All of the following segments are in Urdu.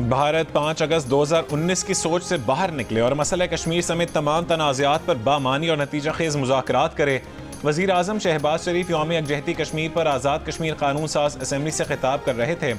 بھارت 5 اگست 2019 کی سوچ سے باہر نکلے اور مسئلہ کشمیر سمیت تمام تنازعات پر بامعنی اور نتیجہ خیز مذاکرات کرے۔ وزیر اعظم شہباز شریف یوم یکجہتی کشمیر پر آزاد کشمیر قانون ساز اسمبلی سے خطاب کر رہے تھے۔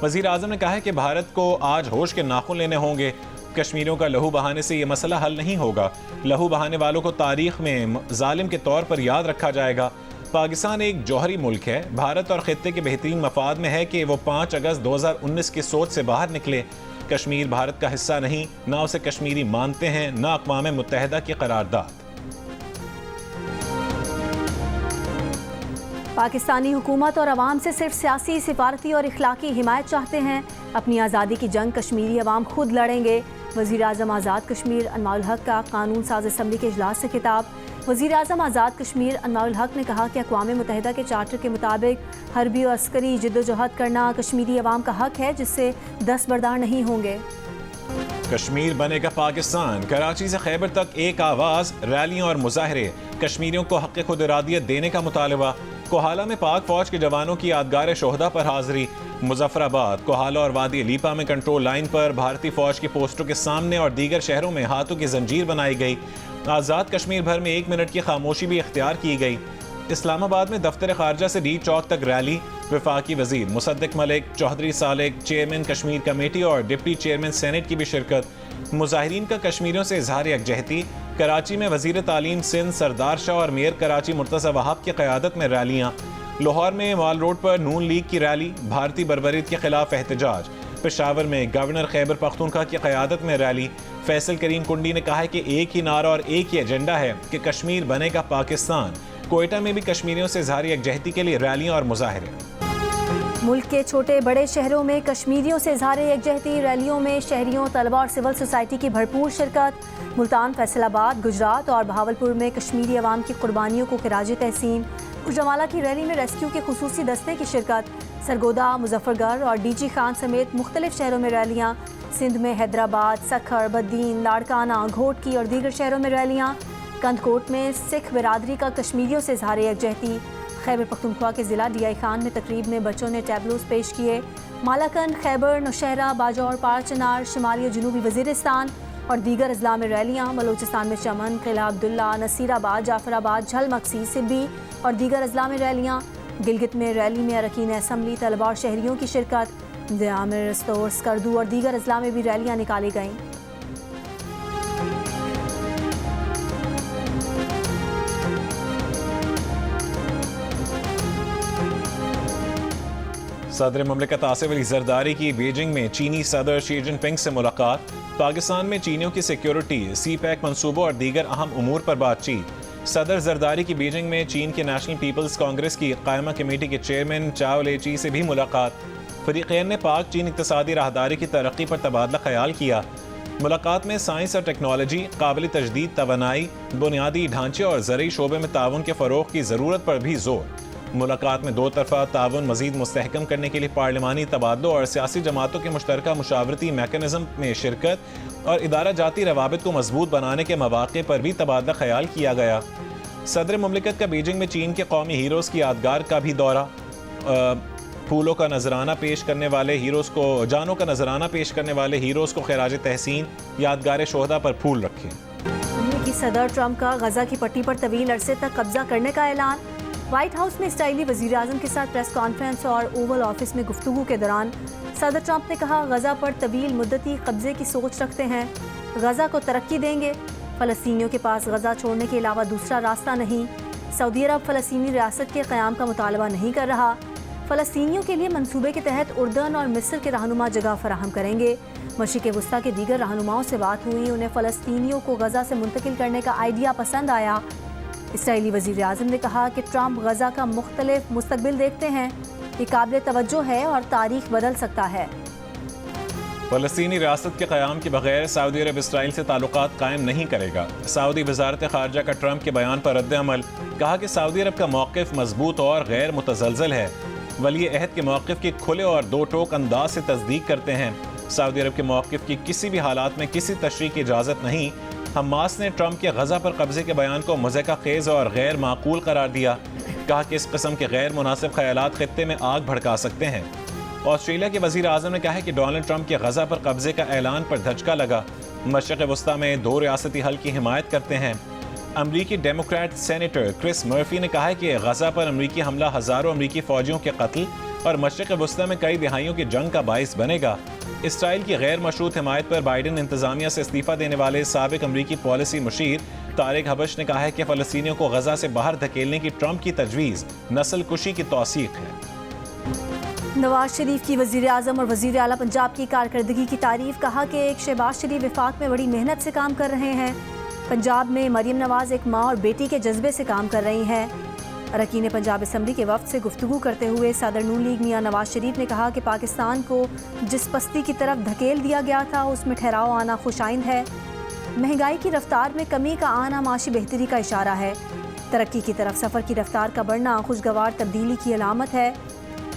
وزیر اعظم نے کہا ہے کہ بھارت کو آج ہوش کے ناخن لینے ہوں گے۔ کشمیریوں کا لہو بہانے سے یہ مسئلہ حل نہیں ہوگا۔ لہو بہانے والوں کو تاریخ میں ظالم کے طور پر یاد رکھا جائے گا۔ پاکستان ایک جوہری ملک ہے۔ بھارت اور خطے کے بہترین مفاد میں ہے کہ وہ 5 اگست 2019 کی سوچ سے باہر نکلے۔ کشمیر بھارت کا حصہ نہیں، نہ اسے کشمیری مانتے ہیں، نہ اقوام متحدہ کی قرارداد۔ پاکستانی حکومت اور عوام سے صرف سیاسی، سفارتی اور اخلاقی حمایت چاہتے ہیں۔ اپنی آزادی کی جنگ کشمیری عوام خود لڑیں گے۔ وزیر اعظم آزاد کشمیر انواع الحق کا قانون ساز اسمبلی کے اجلاس سے خطاب۔ وزیر اعظم آزاد کشمیر انواع الحق نے کہا کہ اقوام متحدہ کے چارٹر کے مطابق حربی اور عسکری جدوجہد کرنا کشمیری عوام کا حق ہے، جس سے دستبردار نہیں ہوں گے۔ کشمیر بنے گا پاکستان، کراچی سے خیبر تک ایک آواز، ریلیاں اور مظاہرے۔ کشمیریوں کو حق خود ارادیت دینے کا مطالبہ۔ کوہالہ میں پاک فوج کے جوانوں کی یادگار شہداء پر حاضری۔ مظفر آباد، کوہالہ اور وادی لیپا میں کنٹرول لائن پر بھارتی فوج کی پوسٹوں کے سامنے اور دیگر شہروں میں ہاتھوں کی زنجیر بنائی گئی۔ آزاد کشمیر بھر میں 1 منٹ کی خاموشی بھی اختیار کی گئی۔ اسلام آباد میں دفتر خارجہ سے ڈی چوک تک ریلی۔ وفاقی وزیر مصدق ملک، چودھری سالک، چیئرمین کشمیر کمیٹی اور ڈپٹی چیئرمین سینٹ کی بھی شرکت۔ مظاہرین کا کشمیریوں سے اظہار یکجہتی۔ کراچی میں وزیر تعلیم سندھ سردار شاہ اور میئر کراچی مرتضی وہاب کی قیادت میں ریلیاں۔ لاہور میں مال روڈ پر نون لیگ کی ریلی، بھارتی بربریت کے خلاف احتجاج۔ پشاور میں گورنر خیبر پختونخوا کی قیادت میں ریلی۔ فیصل کریم کنڈی نے کہا ہے کہ ایک ہی نعرہ اور ایک ہی ایجنڈا ہے کہ کشمیر بنے گا پاکستان۔ کوئٹہ میں بھی کشمیریوں سے اظہار یکجہتی کے لیے ریلیاں اور مظاہرے۔ ملک کے چھوٹے بڑے شہروں میں کشمیریوں سے اظہار یکجہتی، ریلیوں میں شہریوں، طلباء اور سول سوسائٹی کی بھرپور شرکت۔ ملتان، فیصل آباد، گجرات اور بہاولپور میں کشمیری عوام کی قربانیوں کو خراج تحسین۔ گوجرانوالہ کی ریلی میں ریسکیو کے خصوصی دستے کی شرکت۔ سرگودا، مظفر گڑھ اور ڈی جی خان سمیت مختلف شہروں میں ریلیاں۔ سندھ میں حیدرآباد، سکھر، بدین، لاڑکانہ، گھوٹکی اور دیگر شہروں میں ریلیاں۔ کندکوٹ میں سکھ برادری کا کشمیریوں سے اظہار یکجہتی۔ خیبر پختونخوا کے ضلع ڈی آئی خان میں تقریب میں بچوں نے ٹیبلوز پیش کیے۔ مالاکنڈ، خیبر، نوشہرہ، باجوڑ، پارچنار، شمالی اور جنوبی وزیرستان اور دیگر اضلاع میں ریلیاں۔ بلوچستان میں چمن، قلعہ عبداللہ، نصیر آباد، جعفر آباد، جھل مکسی، سبی اور دیگر اضلاع میں ریلیاں۔ گلگت میں ریلی میں اراکین اسمبلی، طلباء اور شہریوں کی شرکت۔ دیامر، رستور، سکردو اور دیگر اضلاع میں بھی ریلیاں نکالی گئیں۔ صدر مملکت آصف علی زرداری کی بیجنگ میں چینی صدر شی جن پنگ سے ملاقات۔ پاکستان میں چینیوں کی سیکیورٹی، سی پیک منصوبوں اور دیگر اہم امور پر بات چیت۔ صدر زرداری کی بیجنگ میں چین کے نیشنل پیپلز کانگریس کی قائمہ کمیٹی کے چیئرمین چاو لیچی سے بھی ملاقات۔ فریقین نے پاک چین اقتصادی راہداری کی ترقی پر تبادلہ خیال کیا۔ ملاقات میں سائنس اور ٹیکنالوجی، قابل تجدید توانائی، بنیادی ڈھانچے اور زرعی شعبے میں تعاون کے فروغ کی ضرورت پر بھی زور۔ ملاقات میں 2 طرفہ تعاون مزید مستحکم کرنے کے لیے پارلیمانی تبادلوں اور سیاسی جماعتوں کے مشترکہ مشاورتی میکانزم میں شرکت اور ادارہ جاتی روابط کو مضبوط بنانے کے مواقع پر بھی تبادلہ خیال کیا گیا۔ صدر مملکت کا بیجنگ میں چین کے قومی ہیروز کی یادگار کا بھی دورہ۔ پھولوں کا نذرانہ پیش کرنے والے ہیروز کو جانوں کا نذرانہ پیش کرنے والے ہیروز کو خراج تحسین، یادگار شہداء پر پھول رکھے۔ امریکی صدر ٹرمپ کا غزہ کی پٹی پر طویل عرصے تک قبضہ کرنے کا اعلان۔ وائٹ ہاؤس میں اسرائیلی وزیر اعظم کے ساتھ پریس کانفرنس اور اوول آفس میں گفتگو کے دوران صدر ٹرمپ نے کہا غزہ پر طویل مدتی قبضے کی سوچ رکھتے ہیں، غزہ کو ترقی دیں گے، فلسطینیوں کے پاس غزہ چھوڑنے کے علاوہ دوسرا راستہ نہیں، سعودی عرب فلسطینی ریاست کے قیام کا مطالبہ نہیں کر رہا، فلسطینیوں کے لیے منصوبے کے تحت اردن اور مصر کے رہنما جگہ فراہم کریں گے۔ مشرق وسطیٰ کے دیگر رہنماؤں سے بات ہوئی، انہیں فلسطینیوں کو غزہ سے منتقل کرنے کا آئیڈیا پسند آیا۔ اسرائیلی وزیر اعظم نے کہا کہ ٹرمپ غزہ کا مختلف مستقبل دیکھتے ہیں، یہ قابل توجہ ہے اور تاریخ بدل سکتا ہے۔ فلسطینی ریاست کے قیام کے بغیر سعودی عرب اسرائیل سے تعلقات قائم نہیں کرے گا۔ سعودی وزارت خارجہ کا ٹرمپ کے بیان پر رد عمل، کہا کہ سعودی عرب کا موقف مضبوط اور غیر متزلزل ہے۔ ولی عہد کے موقف کی کھلے اور 2 ٹوک انداز سے تصدیق کرتے ہیں۔ سعودی عرب کے موقف کی کسی بھی حالات میں کسی تشریح کی اجازت نہیں۔ حماس نے ٹرمپ کے غزہ پر قبضے کے بیان کو مضحکہ خیز اور غیر معقول قرار دیا، کہا کہ اس قسم کے غیر مناسب خیالات خطے میں آگ بھڑکا سکتے ہیں۔ آسٹریلیا کے وزیر اعظم نے کہا ہے کہ ڈونلڈ ٹرمپ کے غزہ پر قبضے کا اعلان پر دھچکا لگا، مشرق وسطیٰ میں 2 ریاستی حل کی حمایت کرتے ہیں۔ امریکی ڈیموکریٹ سینیٹر کرس مرفی نے کہا ہے کہ غزہ پر امریکی حملہ ہزاروں امریکی فوجیوں کے قتل اور مشرق وسطیٰ میں کئی دہائیوں کی جنگ کا باعث بنے گا۔ اسرائیل کی غیر مشروط حمایت پر بائیڈن انتظامیہ سے استعفیٰ دینے والے سابق امریکی پالیسی مشیر طارق حبش نے کہا ہے کہ فلسطینیوں کو غزہ سے باہر دھکیلنے کی ٹرمپ کی تجویز نسل کشی کی توثیق ہے۔ نواز شریف کی وزیر اعظم اور وزیر اعلیٰ پنجاب کی کارکردگی کی تعریف، کہا کہ ایک شہباز شریف وفاق میں بڑی محنت سے کام کر رہے ہیں۔ پنجاب میں مریم نواز ایک ماں اور بیٹی کے جذبے سے کام کر رہی ہیں۔ اراکین پنجاب اسمبلی کے وفد سے گفتگو کرتے ہوئے صدر نون لیگ میاں نواز شریف نے کہا کہ پاکستان کو جس پستی کی طرف دھکیل دیا گیا تھا اس میں ٹھہراؤ آنا خوش آئند ہے۔ مہنگائی کی رفتار میں کمی کا آنا معاشی بہتری کا اشارہ ہے۔ ترقی کی طرف سفر کی رفتار کا بڑھنا خوشگوار تبدیلی کی علامت ہے۔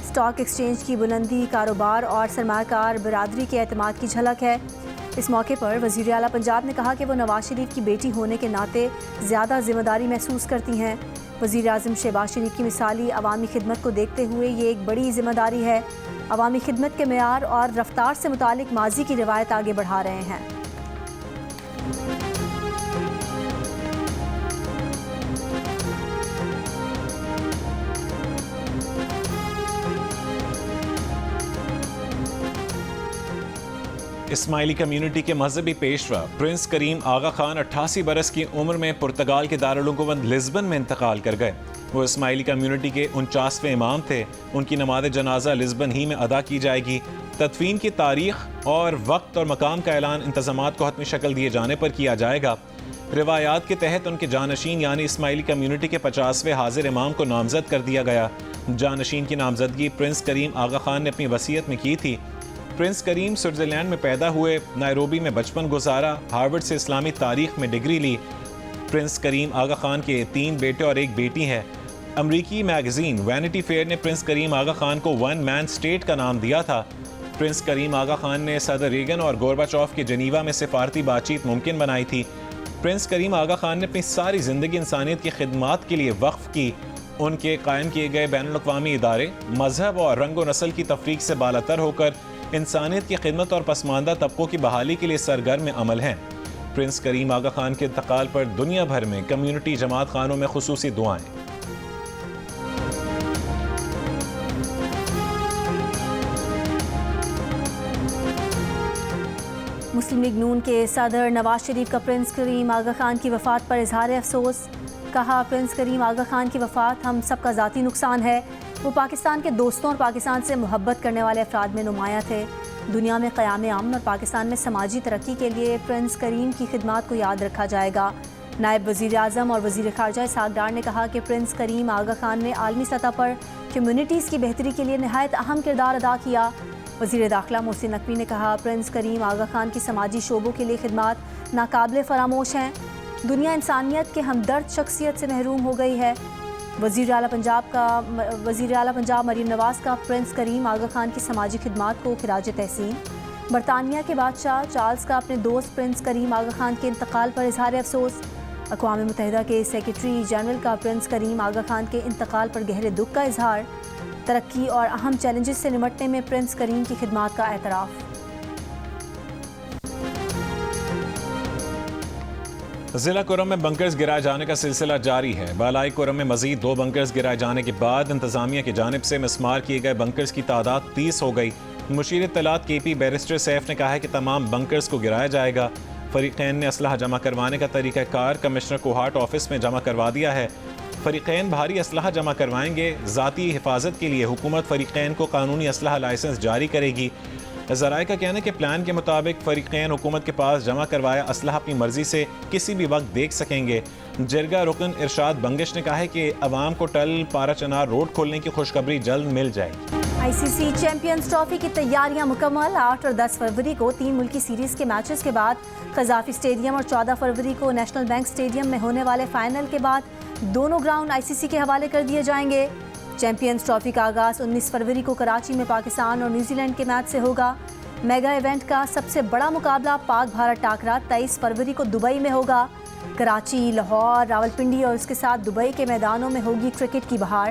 اسٹاک ایکسچینج کی بلندی کاروبار اور سرمایہ کار برادری کے اعتماد کی جھلک ہے۔ اس موقع پر وزیر اعلیٰ پنجاب نے کہا کہ وہ نواز شریف کی بیٹی ہونے کے ناطے زیادہ ذمہ داری محسوس کرتی ہیں۔ وزیر اعظم شہباز شریف کی مثالی عوامی خدمت کو دیکھتے ہوئے یہ ایک بڑی ذمہ داری ہے۔ عوامی خدمت کے معیار اور رفتار سے متعلق ماضی کی روایت آگے بڑھا رہے ہیں۔ اسماعیلی کمیونٹی کے مذہبی پیشوا پرنس کریم آغا خان 88 برس کی عمر میں پرتگال کے دارالحکومت لزبن میں انتقال کر گئے۔ وہ اسماعیلی کمیونٹی کے 49ویں امام تھے۔ ان کی نماز جنازہ لزبن ہی میں ادا کی جائے گی۔ تدفین کی تاریخ اور وقت اور مقام کا اعلان انتظامات کو حتمی شکل دیے جانے پر کیا جائے گا۔ روایات کے تحت ان کے جانشین یعنی اسماعیلی کمیونٹی کے 50ویں حاضر امام کو نامزد کر دیا گیا۔ جانشین کی نامزدگی پرنس کریم آغا خان نے اپنی وصیت میں کی تھی۔ پرنس کریم سوئٹزرلینڈ میں پیدا ہوئے، نائروبی میں بچپن گزارا، ہارورڈ سے اسلامی تاریخ میں ڈگری لی۔ پرنس کریم آغا خان کے 3 بیٹے اور 1 بیٹی ہیں۔ امریکی میگزین وینٹی فیئر نے پرنس کریم آغا خان کو ون مین اسٹیٹ کا نام دیا تھا۔ پرنس کریم آغا خان نے صدر ریگن اور گورباچوف کے جنیوا میں سفارتی بات چیت ممکن بنائی تھی۔ پرنس کریم آغا خان نے اپنی ساری زندگی انسانیت کی خدمات کے لیے وقف کی۔ ان کے قائم کیے گئے بین الاقوامی ادارے مذہب اور رنگ و نسل کی تفریق سے بالاتر ہو کر انسانیت کی خدمت اور پسماندہ طبقوں کی بحالی کے لیے سرگرم عمل ہیں۔ پرنس کریم آغا خان کے انتقال پر دنیا بھر میں کمیونٹی جماعت خانوں میں خصوصی دعائیں۔ مسلم لیگ نون کے صدر نواز شریف کا پرنس کریم آغا خان کی وفات پر اظہار افسوس، کہا پرنس کریم آغا خان کی وفات ہم سب کا ذاتی نقصان ہے۔ وہ پاکستان کے دوستوں اور پاکستان سے محبت کرنے والے افراد میں نمایاں تھے۔ دنیا میں قیام امن اور پاکستان میں سماجی ترقی کے لیے پرنس کریم کی خدمات کو یاد رکھا جائے گا۔ نائب وزیر اعظم اور وزیر خارجہ اسحاق ڈار نے کہا کہ پرنس کریم آغا خان نے عالمی سطح پر کمیونٹیز کی بہتری کے لیے نہایت اہم کردار ادا کیا۔ وزیر داخلہ محسن نقوی نے کہا پرنس کریم آغا خان کی سماجی شعبوں کے لیے خدمات ناقابل فراموش ہیں۔ دنیا انسانیت کے ہمدرد شخصیت سے محروم ہو گئی ہے۔ وزیر اعلیٰ پنجاب مریم نواز کا پرنس کریم آغا خان کی سماجی خدمات کو خراج تحسین۔ برطانیہ کے بادشاہ چارلز کا اپنے دوست پرنس کریم آغا خان کے انتقال پر اظہار افسوس۔ اقوام متحدہ کے سیکریٹری جنرل کا پرنس کریم آغا خان کے انتقال پر گہرے دکھ کا اظہار۔ ترقی اور اہم چیلنجز سے نمٹنے میں پرنس کریم کی خدمات کا اعتراف۔ ضلع کرم میں بنکرز گرائے جانے کا سلسلہ جاری ہے۔ بالائی کرم میں مزید 2 بنکرز گرائے جانے کے بعد انتظامیہ کی جانب سے مسمار کیے گئے بنکرز کی تعداد 30 ہو گئی۔ مشیر اطلاعات کے پی بیرسٹر سیف نے کہا ہے کہ تمام بنکرز کو گرایا جائے گا۔ فریقین نے اسلحہ جمع کروانے کا طریقہ کار کمشنر کوہاٹ آفس میں جمع کروا دیا ہے۔ فریقین بھاری اسلحہ جمع کروائیں گے۔ ذاتی حفاظت کے لیے حکومت فریقین کو قانونی اسلحہ لائسنس جاری کرے گی۔ ذرائع کا کہنا ہے کہ پلان کے مطابق فریقین حکومت کے پاس جمع کروایا اسلحہ اپنی مرضی سے کسی بھی وقت دیکھ سکیں گے۔ جرگا رکن ارشاد بنگش نے کہا ہے کہ عوام کو ٹل پارا چنار روڈ کھولنے کی خوشخبری جلد مل جائے گی۔ آئی سی سی چیمپئنز ٹرافی کی تیاریاں مکمل۔ 8 اور 10 فروری کو 3 ملکی سیریز کے میچز کے بعد قذافی اسٹیڈیم اور 14 فروری کو نیشنل بینک اسٹیڈیم میں ہونے والے فائنل کے بعد دونوں گراؤنڈ آئی سی سی کے حوالے کر دیے جائیں گے۔ چیمپئنز ٹرافی کا آغاز 19 فروری کو کراچی میں پاکستان اور نیوزی لینڈ کے میچ سے ہوگا۔ میگا ایونٹ کا سب سے بڑا مقابلہ پاک بھارت ٹاکرا 23 فروری کو دبئی میں ہوگا۔ کراچی، لاہور، راولپنڈی اور اس کے ساتھ دبئی کے میدانوں میں ہوگی کرکٹ کی بہار۔